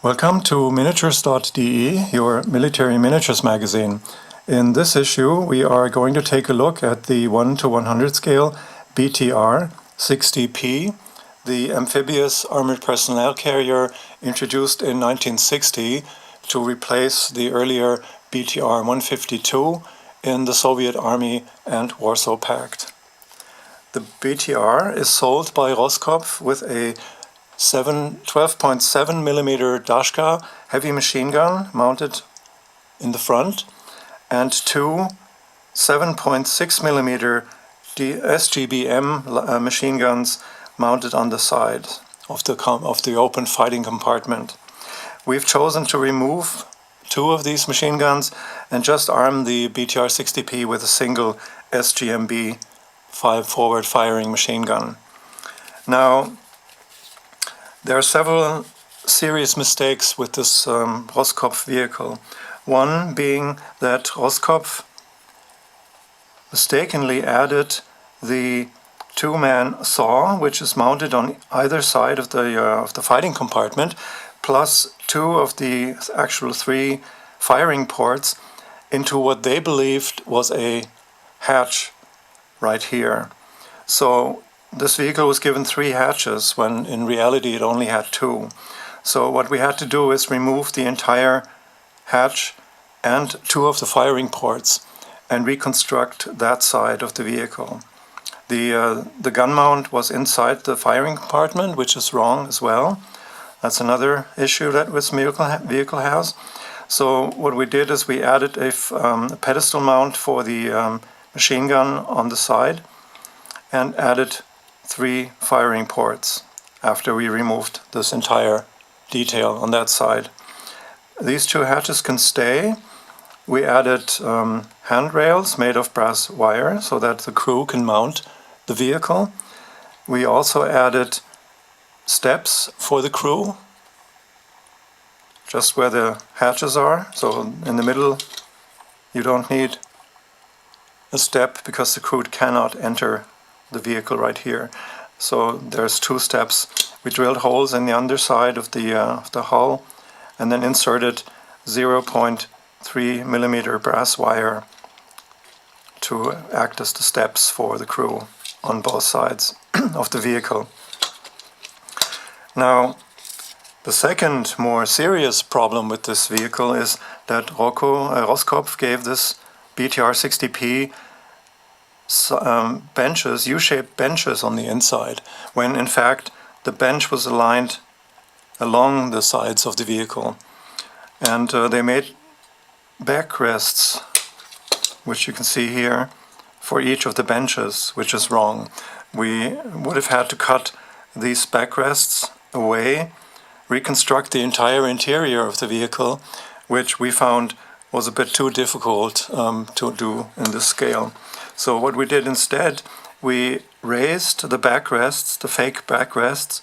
Welcome to miniatures.de, your military miniatures magazine. In this issue we are going to take a look at the 1 to 100 scale BTR-60P, the amphibious armored personnel carrier introduced in 1960 to replace the earlier BTR-152 in the Soviet Army and Warsaw Pact. The BTR is sold by Roskopf with a 12.7mm Dashka heavy machine gun mounted in the front and two 7.6mm SGBM machine guns mounted on the side of the open fighting compartment. We've chosen to remove two of these machine guns and just arm the BTR-60P with a single SGMB forward firing machine gun. Now, there are several serious mistakes with this Roskopf vehicle. One being that Roskopf mistakenly added the two-man saw, which is mounted on either side of the fighting compartment, plus two of the actual three firing ports into what they believed was a hatch right here. So this vehicle was given three hatches when in reality it only had two. So what we had to do is remove the entire hatch and two of the firing ports and reconstruct that side of the vehicle. The gun mount was inside the firing compartment, which is wrong as well. That's another issue that this vehicle has. So what we did is we added a pedestal mount for the machine gun on the side and added three firing ports after we removed this entire detail on that side. These two hatches can stay. We added handrails made of brass wire so that the crew can mount the vehicle. We also added steps for the crew, just where the hatches are. So in the middle you don't need a step because the crew cannot enter the vehicle right here. So there's two steps. We drilled holes in the underside of the hull and then inserted 0.3mm brass wire to act as the steps for the crew on both sides of the vehicle. Now, the second more serious problem with this vehicle is that Roskopf gave this BTR-60P benches, U-shaped benches on the inside, when in fact the bench was aligned along the sides of the vehicle. And they made backrests, which you can see here, for each of the benches, which is wrong. We would have had to cut these backrests away, reconstruct the entire interior of the vehicle, which we found was a bit too difficult to do in this scale. So what we did instead, we raised the backrests, the fake backrests,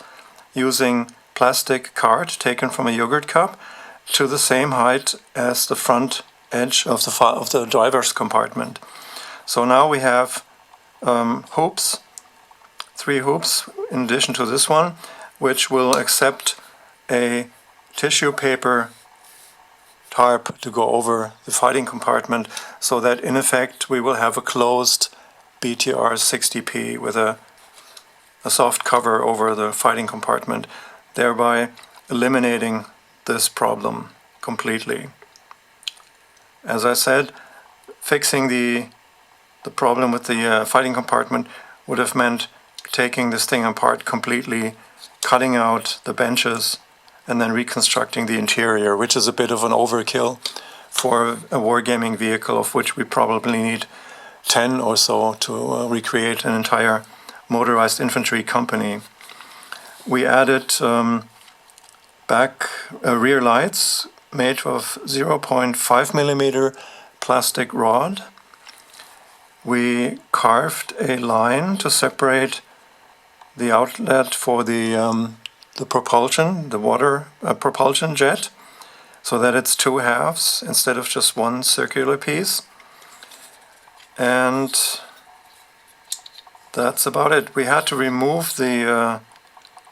using plastic card taken from a yogurt cup to the same height as the front edge of the driver's compartment. So now we have hoops, three hoops in addition to this one, which will accept a tissue paper tarp to go over the fighting compartment, so that in effect we will have a closed BTR-60P with a soft cover over the fighting compartment, thereby eliminating this problem completely. As I said, fixing the problem with the fighting compartment would have meant taking this thing apart completely, cutting out the benches, and then reconstructing the interior, which is a bit of an overkill for a wargaming vehicle, of which we probably need 10 or so to recreate an entire motorized infantry company. We added rear lights made of 0.5mm plastic rod. We carved a line to separate the outlet for the propulsion, the water propulsion jet, so that it's two halves instead of just one circular piece. And that's about it. We had to remove the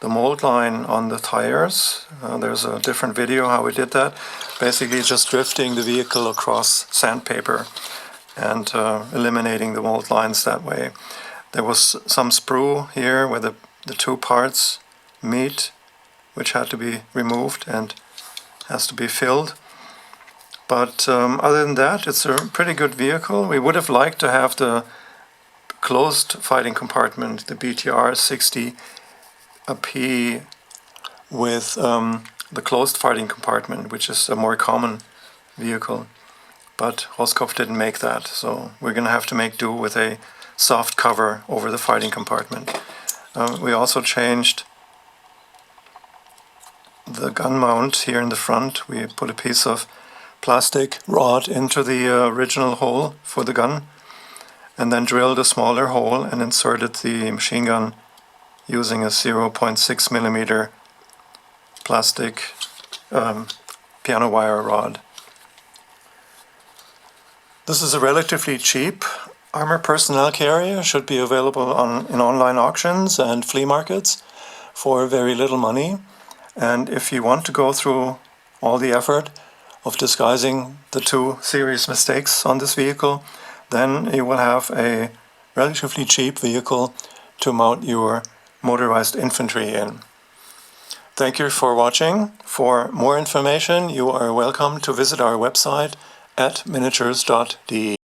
the mold line on the tires. There's a different video how we did that. Basically just drifting the vehicle across sandpaper and eliminating the mold lines that way. There was some sprue here where the two parts meet, which had to be removed and has to be filled. But other than that, it's a pretty good vehicle. We would have liked to have the closed fighting compartment, the BTR-60P with the closed fighting compartment, which is a more common vehicle. But Roskopf didn't make that, so we're going to have to make do with a soft cover over the fighting compartment. We also changed the gun mount here in the front. We put a piece of plastic rod into the original hole for the gun, and then drilled a smaller hole and inserted the machine gun using a 0.6 millimeter plastic piano wire rod. This is a relatively cheap armor personnel carrier, should be available in online auctions and flea markets for very little money. And if you want to go through all the effort of disguising the two serious mistakes on this vehicle, then you will have a relatively cheap vehicle to mount your motorized infantry in. Thank you for watching. For more information, you are welcome to visit our website at miniatures.de.